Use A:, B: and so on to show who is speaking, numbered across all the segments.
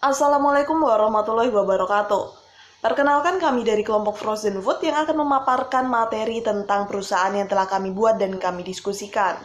A: Assalamualaikum warahmatullahi wabarakatuh. Perkenalkan kami dari kelompok Frozen Food yang akan memaparkan materi tentang perusahaan yang telah kami buat dan kami diskusikan.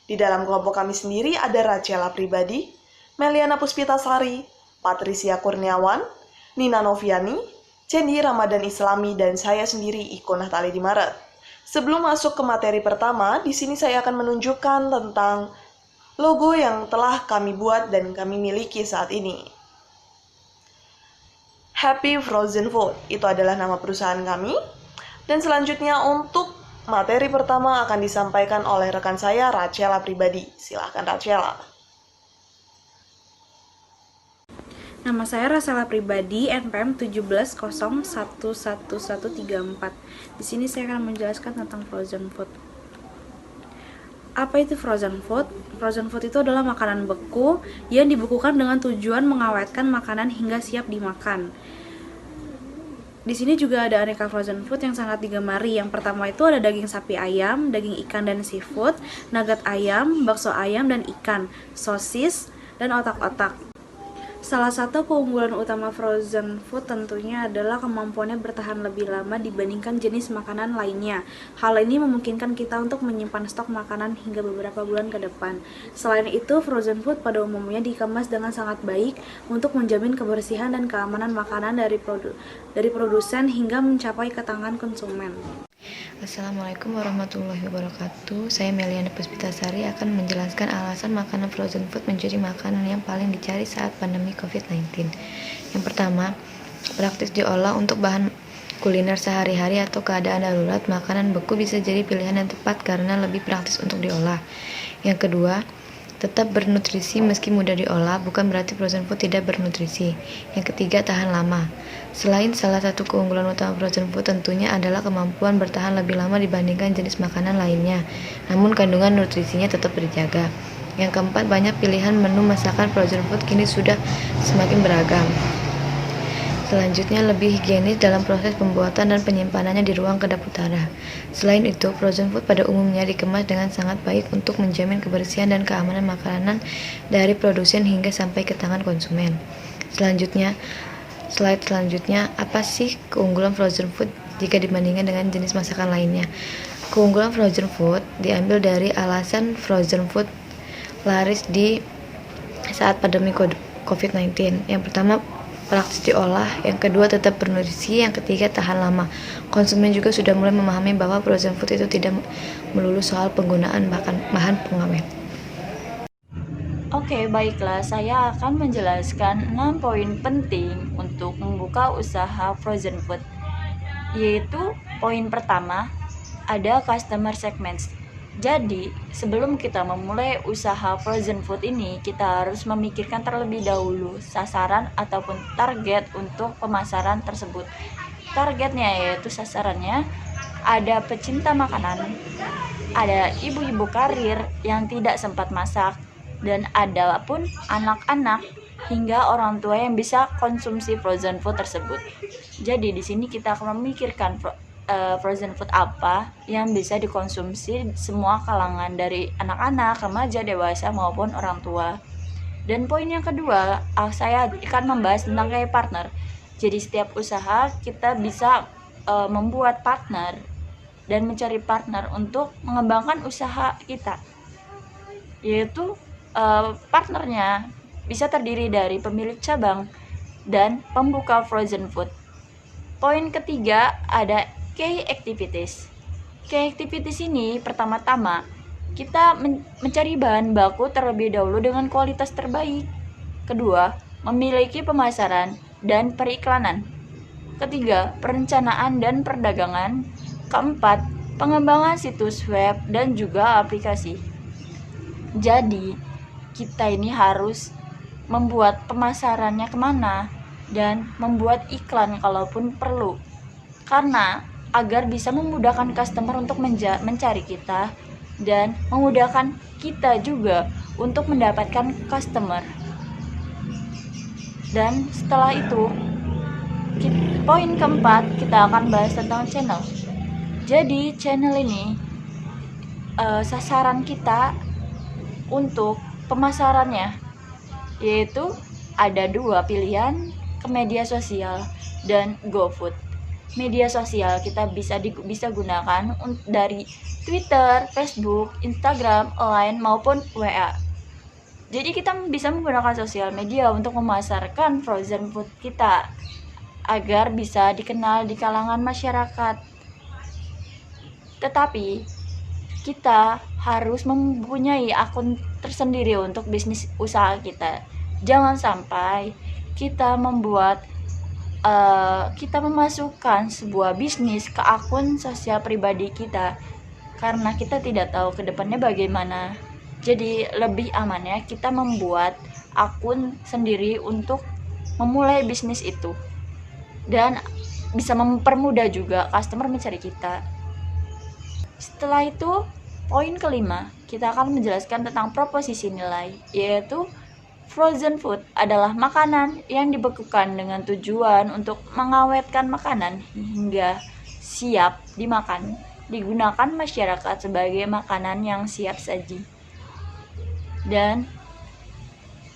A: Di dalam kelompok kami sendiri ada Rachela Pribadi, Meliana Puspitasari, Patricia Kurniawan, Nina Noviani, Cendi Ramadan Islami, dan saya sendiri Iko Nahtali di Maret. Sebelum masuk ke materi pertama, di sini saya akan menunjukkan tentang logo yang telah kami buat dan kami miliki saat ini. Happy Frozen Food, itu adalah nama perusahaan kami. Dan selanjutnya untuk materi pertama akan disampaikan oleh rekan saya, Rachela Pribadi. Silahkan Rachela.
B: Nama saya Rachela Pribadi, NPM 17011134. Di sini saya akan menjelaskan tentang frozen food. Apa itu frozen food? Frozen food itu adalah makanan beku yang dibekukan dengan tujuan mengawetkan makanan hingga siap dimakan. Di sini juga ada aneka frozen food yang sangat digemari. Yang pertama itu ada daging sapi ayam, daging ikan dan seafood, nugget ayam, bakso ayam dan ikan, sosis, dan otak-otak. Salah satu keunggulan utama frozen food tentunya adalah kemampuannya bertahan lebih lama dibandingkan jenis makanan lainnya. Hal ini memungkinkan kita untuk menyimpan stok makanan hingga beberapa bulan ke depan. Selain itu, frozen food pada umumnya dikemas dengan sangat baik untuk menjamin kebersihan dan keamanan makanan dari produsen hingga mencapai ke tangan konsumen.
C: Assalamualaikum warahmatullahi wabarakatuh. Saya Meliana Puspitasari akan menjelaskan alasan makanan frozen food menjadi makanan yang paling dicari saat pandemi COVID-19. Yang pertama, praktis diolah untuk bahan kuliner sehari-hari atau keadaan darurat. Makanan beku bisa jadi pilihan yang tepat karena lebih praktis untuk diolah. Yang kedua, tetap bernutrisi meski mudah diolah, bukan berarti frozen food tidak bernutrisi. Yang ketiga, tahan lama. Selain salah satu keunggulan utama frozen food tentunya adalah kemampuan bertahan lebih lama dibandingkan jenis makanan lainnya, namun kandungan nutrisinya tetap terjaga. Yang keempat, banyak pilihan menu masakan frozen food kini sudah semakin beragam. Selanjutnya, lebih higienis dalam proses pembuatan dan penyimpanannya di ruang kedap utara. Selain itu, frozen food pada umumnya dikemas dengan sangat baik untuk menjamin kebersihan dan keamanan makanan dari produsen hingga sampai ke tangan konsumen. Slide selanjutnya, apa sih keunggulan frozen food jika dibandingkan dengan jenis masakan lainnya? Keunggulan frozen food diambil dari alasan frozen food laris di saat pandemi COVID-19. Yang pertama, praktis diolah, yang kedua tetap bernutrisi, yang ketiga tahan lama. Konsumen juga sudah mulai memahami bahwa frozen food itu tidak melulu soal penggunaan bahan pengawet.
D: Oke, baiklah, saya akan menjelaskan 6 poin penting untuk membuka usaha frozen food. Yaitu poin pertama, ada customer segments. Jadi, sebelum kita memulai usaha frozen food ini, kita harus memikirkan terlebih dahulu sasaran ataupun target untuk pemasaran tersebut. Targetnya yaitu sasarannya ada pecinta makanan, ada ibu-ibu karir yang tidak sempat masak, dan ada pun anak-anak hingga orang tua yang bisa konsumsi frozen food tersebut. Jadi di sini kita akan memikirkan frozen food apa yang bisa dikonsumsi semua kalangan dari anak-anak, remaja, dewasa maupun orang tua. Dan poin yang kedua, saya akan membahas tentang kayak partner. Jadi setiap usaha kita bisa membuat partner dan mencari partner untuk mengembangkan usaha kita, yaitu partnernya bisa terdiri dari pemilik cabang dan pembuka frozen food. Poin ketiga ada key activities. Key activities ini pertama-tama kita mencari bahan baku terlebih dahulu dengan kualitas terbaik. Kedua, memiliki pemasaran dan periklanan. Ketiga, perencanaan dan perdagangan. Keempat, pengembangan situs web dan juga aplikasi. Jadi kita ini harus membuat pemasarannya kemana dan membuat iklan kalaupun perlu, karena agar bisa memudahkan customer untuk mencari kita dan memudahkan kita juga untuk mendapatkan customer. Dan setelah itu, poin keempat, kita akan bahas tentang channel. Jadi channel ini sasaran kita untuk pemasarannya, yaitu ada dua pilihan, ke media sosial dan GoFood. Media sosial kita bisa gunakan dari Twitter, Facebook, Instagram, Line maupun WA. Jadi kita bisa menggunakan sosial media untuk memasarkan frozen food kita agar bisa dikenal di kalangan masyarakat. Tetapi kita harus mempunyai akun tersendiri untuk bisnis usaha kita. Jangan sampai kita memasukkan sebuah bisnis ke akun sosial pribadi kita karena kita tidak tahu ke depannya bagaimana. Jadi lebih amannya kita membuat akun sendiri untuk memulai bisnis itu, dan bisa mempermudah juga customer mencari kita. Setelah itu, poin kelima, kita akan menjelaskan tentang proposisi nilai, yaitu frozen food adalah makanan yang dibekukan dengan tujuan untuk mengawetkan makanan hingga siap dimakan, digunakan masyarakat sebagai makanan yang siap saji. Dan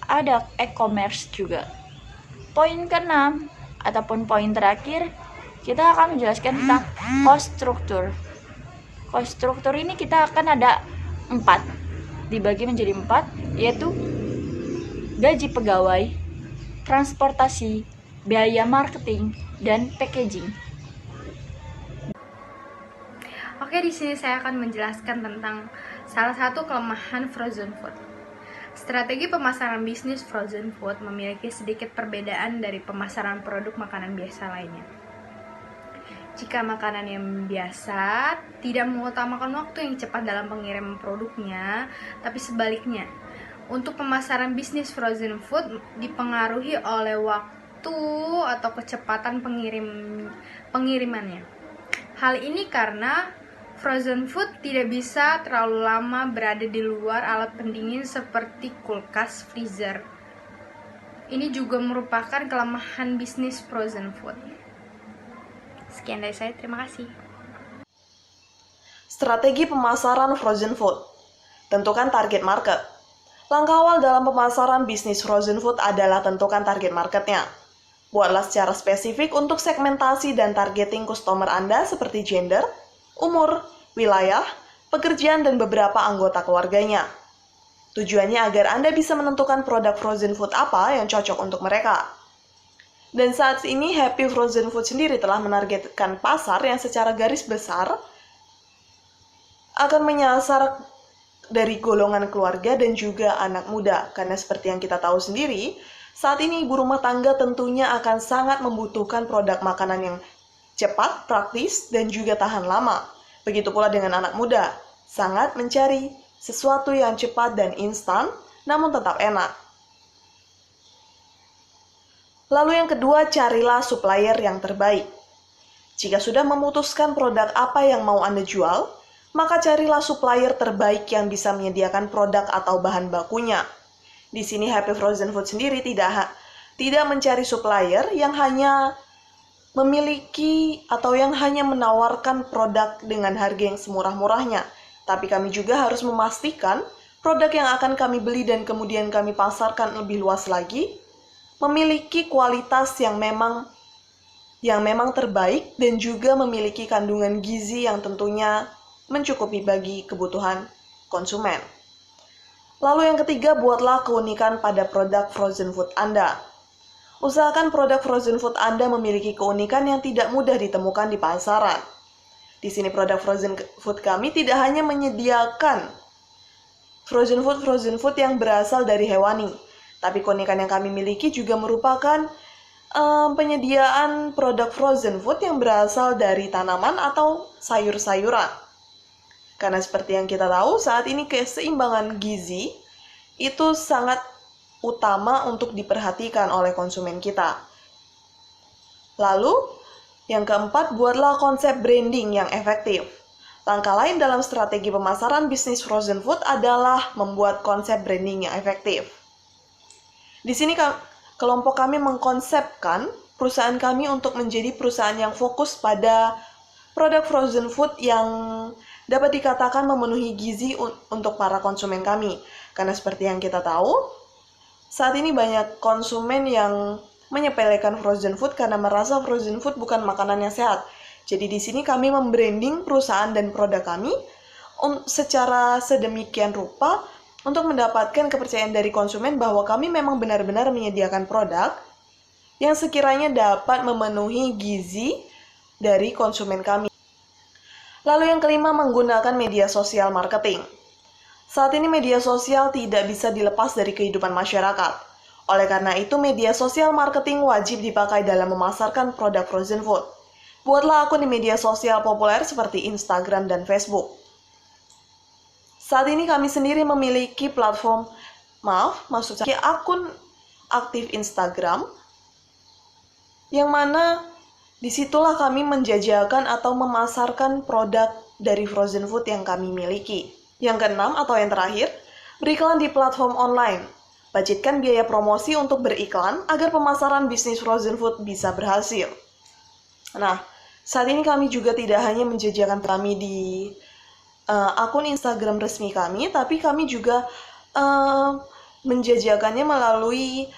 D: ada e-commerce juga. Poin keenam ataupun poin terakhir, kita akan menjelaskan tentang cost structure. Cost structure ini kita akan ada 4, dibagi menjadi 4, yaitu gaji pegawai, transportasi, biaya marketing, dan packaging.
B: Oke, di sini saya akan menjelaskan tentang salah satu kelemahan frozen food. Strategi pemasaran bisnis frozen food memiliki sedikit perbedaan dari pemasaran produk makanan biasa lainnya. Jika makanan yang biasa tidak mengutamakan waktu yang cepat dalam pengiriman produknya, tapi sebaliknya, untuk pemasaran bisnis frozen food dipengaruhi oleh waktu atau kecepatan pengirimannya. Hal ini karena frozen food tidak bisa terlalu lama berada di luar alat pendingin seperti kulkas, freezer. Ini juga merupakan kelemahan bisnis frozen food. Sekian dari saya, terima kasih.
A: Strategi pemasaran frozen food. Tentukan target market. Langkah awal dalam pemasaran bisnis frozen food adalah tentukan target marketnya. Buatlah secara spesifik untuk segmentasi dan targeting customer Anda seperti gender, umur, wilayah, pekerjaan, dan beberapa anggota keluarganya. Tujuannya agar Anda bisa menentukan produk frozen food apa yang cocok untuk mereka. Dan saat ini Happy Frozen Food sendiri telah menargetkan pasar yang secara garis besar akan menyasar dari golongan keluarga dan juga anak muda. Karena seperti yang kita tahu sendiri, saat ini ibu rumah tangga tentunya akan sangat membutuhkan produk makanan yang cepat, praktis, dan juga tahan lama. Begitu pula dengan anak muda, sangat mencari sesuatu yang cepat dan instan, namun tetap enak. Lalu yang kedua, carilah supplier yang terbaik. Jika sudah memutuskan produk apa yang mau Anda jual, maka carilah supplier terbaik yang bisa menyediakan produk atau bahan bakunya. Di sini Happy Frozen Food sendiri tidak mencari supplier yang hanya memiliki atau yang hanya menawarkan produk dengan harga yang semurah-murahnya. Tapi kami juga harus memastikan produk yang akan kami beli dan kemudian kami pasarkan lebih luas lagi, memiliki kualitas yang memang terbaik dan juga memiliki kandungan gizi yang tentunya mencukupi bagi kebutuhan konsumen. Lalu yang ketiga, buatlah keunikan pada produk frozen food Anda. Usahakan produk frozen food Anda memiliki keunikan yang tidak mudah ditemukan di pasaran. Di sini produk frozen food kami tidak hanya menyediakan frozen food yang berasal dari hewani, tapi keunikan yang kami miliki juga merupakan penyediaan produk frozen food yang berasal dari tanaman atau sayur-sayuran. Karena seperti yang kita tahu, saat ini keseimbangan gizi itu sangat utama untuk diperhatikan oleh konsumen kita. Lalu, yang keempat, buatlah konsep branding yang efektif. Langkah lain dalam strategi pemasaran bisnis frozen food adalah membuat konsep branding yang efektif. Di sini kelompok kami mengkonsepkan perusahaan kami untuk menjadi perusahaan yang fokus pada produk frozen food yang dapat dikatakan memenuhi gizi untuk para konsumen kami. Karena seperti yang kita tahu, Saat ini banyak konsumen yang menyepelekan frozen food karena merasa frozen food bukan makanan yang sehat. Jadi di sini kami membranding perusahaan dan produk kami secara sedemikian rupa untuk mendapatkan kepercayaan dari konsumen bahwa kami memang benar-benar menyediakan produk yang sekiranya dapat memenuhi gizi dari konsumen kami. Lalu yang kelima, menggunakan media sosial marketing. Saat ini media sosial tidak bisa dilepas dari kehidupan masyarakat. Oleh karena itu, media sosial marketing wajib dipakai dalam memasarkan produk frozen food. Buatlah akun di media sosial populer seperti Instagram dan Facebook. Saat ini kami sendiri memiliki akun aktif Instagram, yang mana disitulah kami menjajakan atau memasarkan produk dari frozen food yang kami miliki. Yang keenam atau yang terakhir, beriklan di platform online. Budgetkan biaya promosi untuk beriklan agar pemasaran bisnis frozen food bisa berhasil. Nah, saat ini kami juga tidak hanya menjajakan kami di akun Instagram resmi kami, tapi kami juga menjajakannya melalui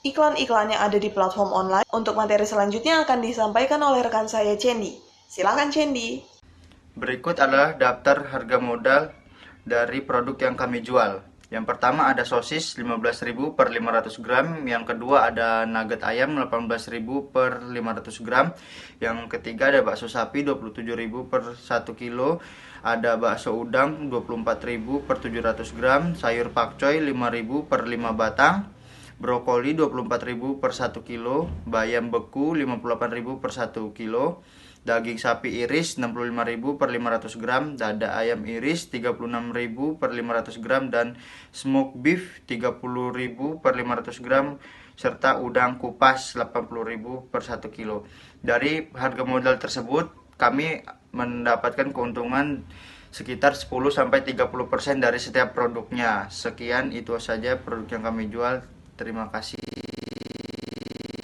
A: iklan-iklan yang ada di platform online. Untuk materi selanjutnya akan disampaikan oleh rekan saya, Cendi. Silakan, Cendi.
E: Berikut adalah daftar harga modal dari produk yang kami jual. Yang pertama ada sosis 15.000 per 500 gram, yang kedua ada nugget ayam 18.000 per 500 gram, yang ketiga ada bakso sapi 27.000 per 1 kilo, ada bakso udang 24.000 per 700 gram, sayur pakcoy 5.000 per 5 batang, brokoli 24.000 per 1 kilo, bayam beku 58.000 per 1 kilo, daging sapi iris 65.000 per 500 gram, dada ayam iris 36.000 per 500 gram, dan smoke beef 30.000 per 500 gram, serta udang kupas 80.000 per 1 kilo. Dari harga modal tersebut, kami mendapatkan keuntungan sekitar 10-30% dari setiap produknya. Sekian, itu saja produk yang kami jual. Terima kasih.